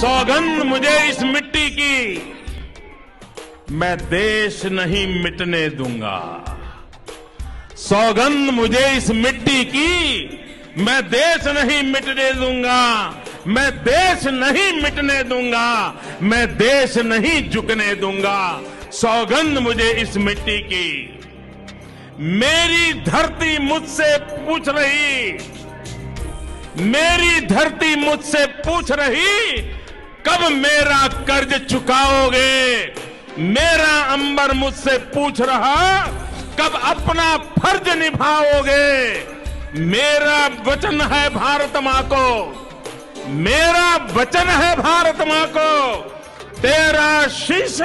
सौगंध मुझे इस मिट्टी की, मैं देश नहीं मिटने दूंगा। सौगंध मुझे इस मिट्टी की, मैं देश नहीं मिटने दूंगा। मैं देश नहीं मिटने दूंगा, मैं देश नहीं झुकने दूंगा। सौगंध मुझे इस मिट्टी की। मेरी धरती मुझसे पूछ रही, मेरी धरती मुझसे पूछ रही, कब मेरा कर्ज चुकाओगे। मेरा अंबर मुझसे पूछ रहा, कब अपना फर्ज निभाओगे। मेरा वचन है भारत मां को, मेरा वचन है भारत मां को, तेरा शीश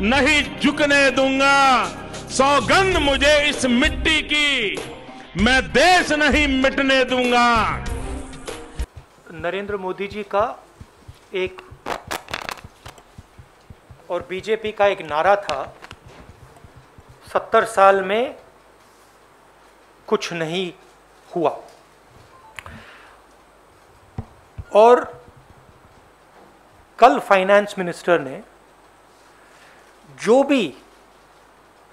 नहीं झुकने दूंगा। सौगंध मुझे इस मिट्टी की, मैं देश नहीं मिटने दूंगा। नरेंद्र मोदी जी का एक और बीजेपी का एक नारा था, 70 साल में कुछ नहीं हुआ। और कल फाइनेंस मिनिस्टर ने जो भी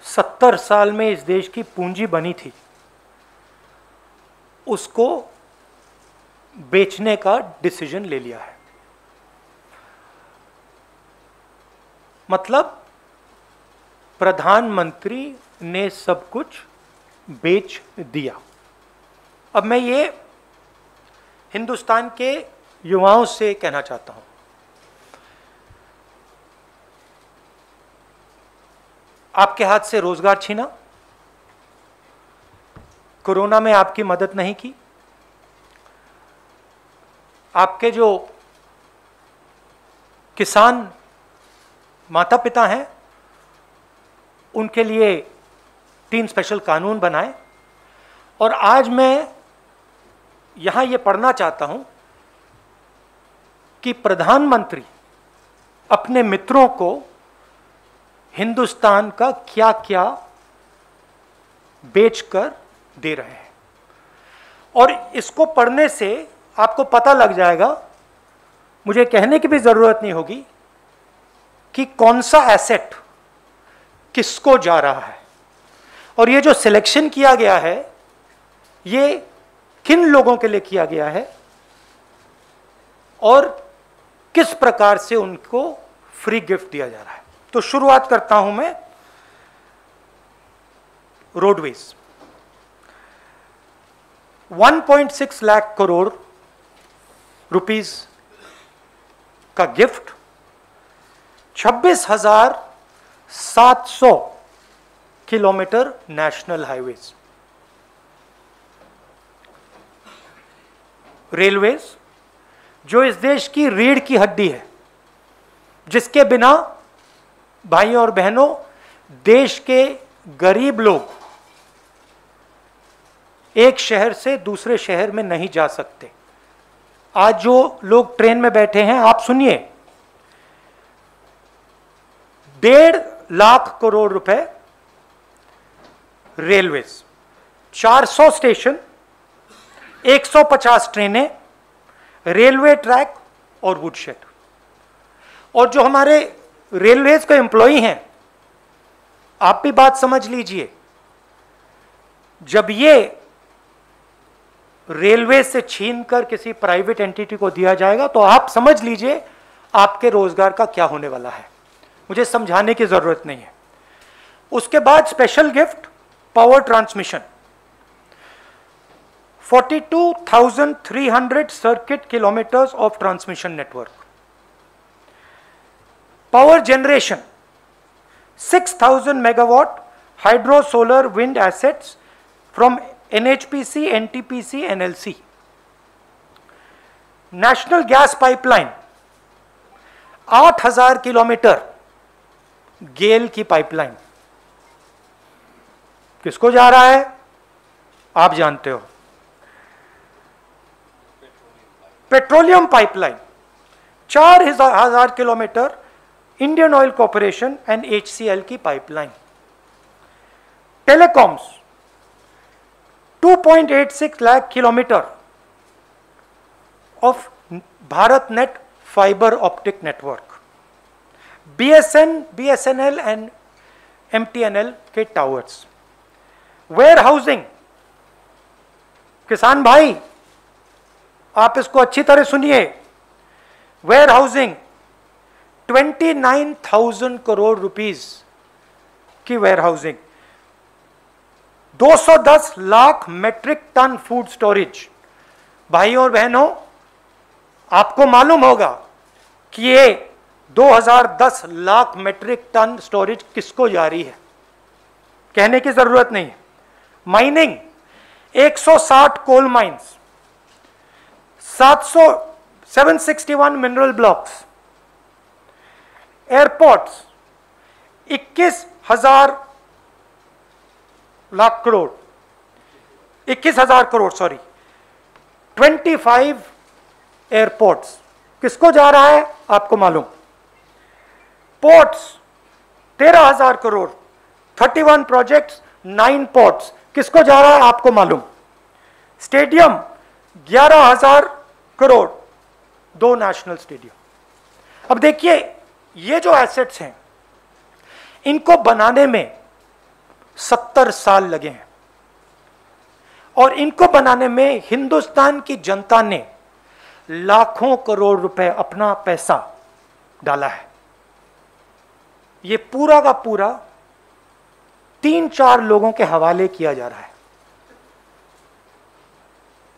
70 साल में इस देश की पूंजी बनी थी उसको बेचने का डिसीजन ले लिया है। मतलब प्रधानमंत्री ने सब कुछ बेच दिया। अब मैं ये हिंदुस्तान के युवाओं से कहना चाहता हूं, आपके हाथ से रोजगार छीना, कोरोना में आपकी मदद नहीं की, आपके जो किसान माता पिता हैं उनके लिए 3 स्पेशल कानून बनाए। और आज मैं यहां ये पढ़ना चाहता हूं कि प्रधानमंत्री अपने मित्रों को हिंदुस्तान का क्या क्या बेचकर दे रहे हैं। और इसको पढ़ने से आपको पता लग जाएगा, मुझे कहने की भी जरूरत नहीं होगी कि कौन सा एसेट किसको जा रहा है। और ये जो सिलेक्शन किया गया है ये किन लोगों के लिए किया गया है और किस प्रकार से उनको फ्री गिफ्ट दिया जा रहा है। तो शुरुआत करता हूं मैं रोडवेज। 1.6 लाख करोड़ रुपीस का gift, 26,700 kilometre national highways. Railways जो इस देश की रीढ़ की हड्डी है, जिसके बिना भाइयों और बहनों देश के गरीब लोग एक शहर से दूसरे शहर में नहीं जा सकते। आज जो लोग ट्रेन में बैठे हैं, आप सुनिए, 1.5 लाख करोड़ रुपए रेलवेज, 400 स्टेशन, 150 ट्रेनें, रेलवे ट्रैक और वुडशेड। और जो हमारे रेलवेज के एम्प्लॉई हैं, आप भी बात समझ लीजिए, जब ये रेलवे से छीनकर किसी प्राइवेट एंटिटी को दिया जाएगा तो आप समझ लीजिए आपके रोजगार का क्या होने वाला है। मुझे समझाने की जरूरत नहीं है। उसके बाद special gift power transmission, 42,300 circuit kilometres of transmission network. Power generation, 6,000 megawatt hydro solar wind assets from NHPC, NTPC, NLC. National gas pipeline, 8,000 kilometre GAIL की पाइपलाइन। किसको जा रहा है आप जानते हो। Petroleum pipeline, 4,000 kilometre Indian oil corporation and HCL की pipeline. Telecoms, 2.86 lakh kilometre of Bharat net fibre optic network, BSNL and MTNL के टावर्स, वेयर हाउसिंग। किसान भाई आप इसको अच्छी तरह सुनिए, वेयर हाउसिंग 29,000 करोड़ रुपीस की warehousing, 210 lakh metric tonne food storage. भाइयों और बहनों, आपको मालूम होगा कि ये 2010 लाख मेट्रिक टन स्टोरेज किसको जारी है, कहने की जरूरत नहीं। Mining 160 coal mines, 761 mineral blocks, airports 21,000 lakh crore, 21,000 crore sorry, 25 airports किसको जा रहा है आपको मालूम। पोर्ट्स 13,000 करोड़, 31 प्रोजेक्ट्स, 9 पोर्ट्स किसको जा रहा है आपको मालूम। Stadium 11,000 crore, 2 national stadium. अब देखिए ये जो एसेट्स हैं इनको बनाने में 70 साल लगे हैं और इनको बनाने में हिंदुस्तान की जनता ने लाखों करोड़ रुपए अपना पैसा डाला है। ये पूरा का पूरा 3-4 लोगों के हवाले किया जा रहा है।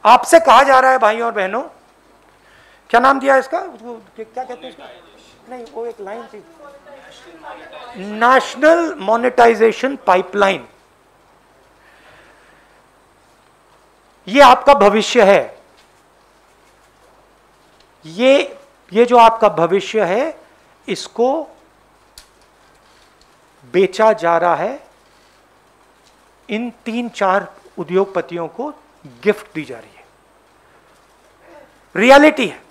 आपसे कहा जा रहा है भाइयों और बहनों, क्या नाम दिया इसका, वो क्या कहते हैं इसका, नहीं वो एक लाइन थी, नेशनल मोनेटाइजेशन पाइपलाइन। ये आपका भविष्य है, ये जो आपका भविष्य है इसको बेचा जा रहा है, इन 3-4 उद्योगपतियों को गिफ्ट दी जा रही है। रियलिटी है।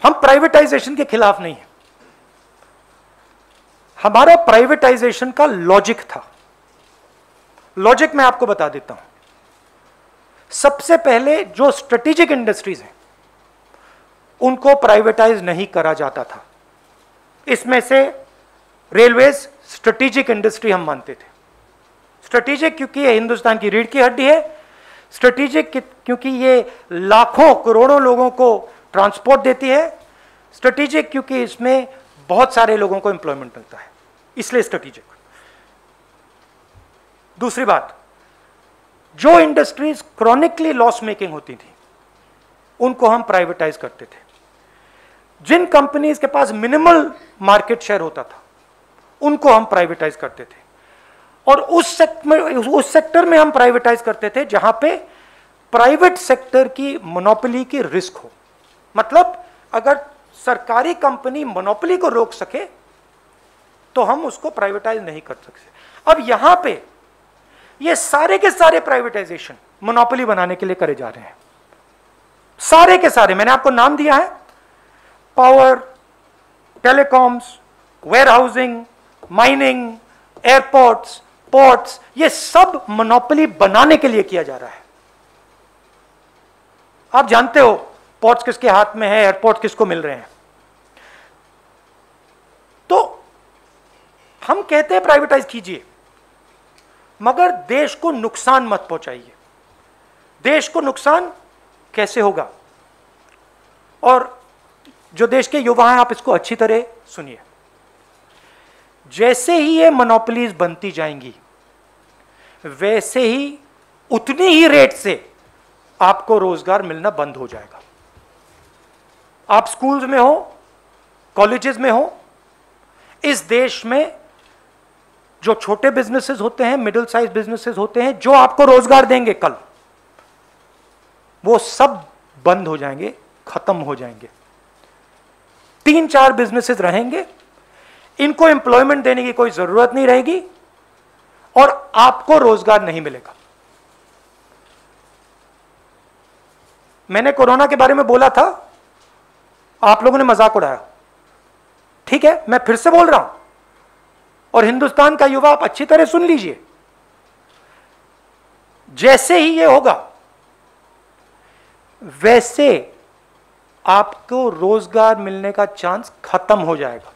हम प्राइवेटाइजेशन के खिलाफ नहीं है, हमारा प्राइवेटाइजेशन का लॉजिक था। लॉजिक मैं आपको बता देता हूं। सबसे पहले जो स्ट्रेटेजिक इंडस्ट्रीज हैं उनको प्राइवेटाइज नहीं करा जाता था। इसमें से रेलवेज स्ट्रेटेजिक इंडस्ट्री हम मानते थे। स्ट्रेटेजिक क्योंकि ये हिंदुस्तान की रीढ़ की हड्डी है, स्ट्रेटेजिक क्योंकि ये लाखों करोड़ों लोगों को ट्रांसपोर्ट देती है, स्ट्रेटेजिक क्योंकि इसमें बहुत सारे लोगों को एम्प्लॉयमेंट मिलता है, इसलिए स्ट्रेटेजिक। दूसरी बात, जो इंडस्ट्रीज क्रॉनिकली लॉस मेकिंग होती थी उनको हम प्राइवेटाइज करते थे। जिन कंपनीज के पास मिनिमल मार्केट शेयर होता था उनको हम प्राइवेटाइज करते थे, और उस सेक्टर में हम प्राइवेटाइज करते थे जहां पे प्राइवेट सेक्टर की मोनोपोली की रिस्क हो। मतलब अगर सरकारी कंपनी मोनोपोली को रोक सके तो हम उसको प्राइवेटाइज नहीं कर सकते। अब यहां पे ये सारे के सारे प्राइवेटाइजेशन मोनोपोली बनाने के लिए करे जा रहे हैं, सारे के सारे। मैंने आपको नाम दिया है, power, telecoms, warehousing, mining, airports, ports, ये सब मोनोपोली बनाने के लिए किया जा रहा है। आप जानते हो पोर्ट्स किसके हाथ में है, एयरपोर्ट किसको मिल रहे हैं। तो हम कहते हैं प्राइवेटाइज कीजिए, मगर देश को नुकसान मत पहुंचाइए। देश को नुकसान कैसे होगा, और जो देश के युवा हैं आप इसको अच्छी तरह सुनिए। जैसे ही ये मोनोपोलीज बनती जाएंगी वैसे ही उतनी ही रेट से आपको रोजगार मिलना बंद हो जाएगा। आप स्कूल्स में हो, कॉलेजेस में हो, इस देश में जो छोटे बिजनेसेस होते हैं, मिडिल साइज बिजनेसेस होते हैं, जो आपको रोजगार देंगे कल, वो सब बंद हो जाएंगे, खत्म हो जाएंगे। 3-4 बिजनेसेस रहेंगे, इनको एम्प्लॉयमेंट देने की कोई जरूरत नहीं रहेगी और आपको रोजगार नहीं मिलेगा। मैंने कोरोना के बारे में बोला था, आप लोगों ने मजाक उड़ाया। ठीक है, मैं फिर से बोल रहा हूं, और हिंदुस्तान का युवा आप अच्छी तरह सुन लीजिए। जैसे ही ये होगा वैसे आपको रोजगार मिलने का चांस खत्म हो जाएगा।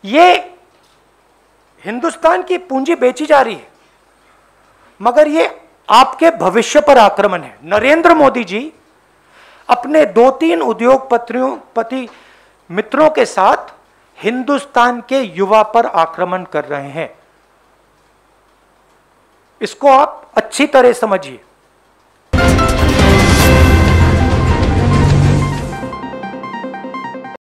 ये हिंदुस्तान की पूंजी बेची जा रही है, मगर ये आपके भविष्य पर आक्रमण है। नरेंद्र मोदी जी अपने 2-3 उद्योगपति मित्रों के साथ हिंदुस्तान के युवा पर आक्रमण कर रहे हैं। इसको आप अच्छी तरह समझिए।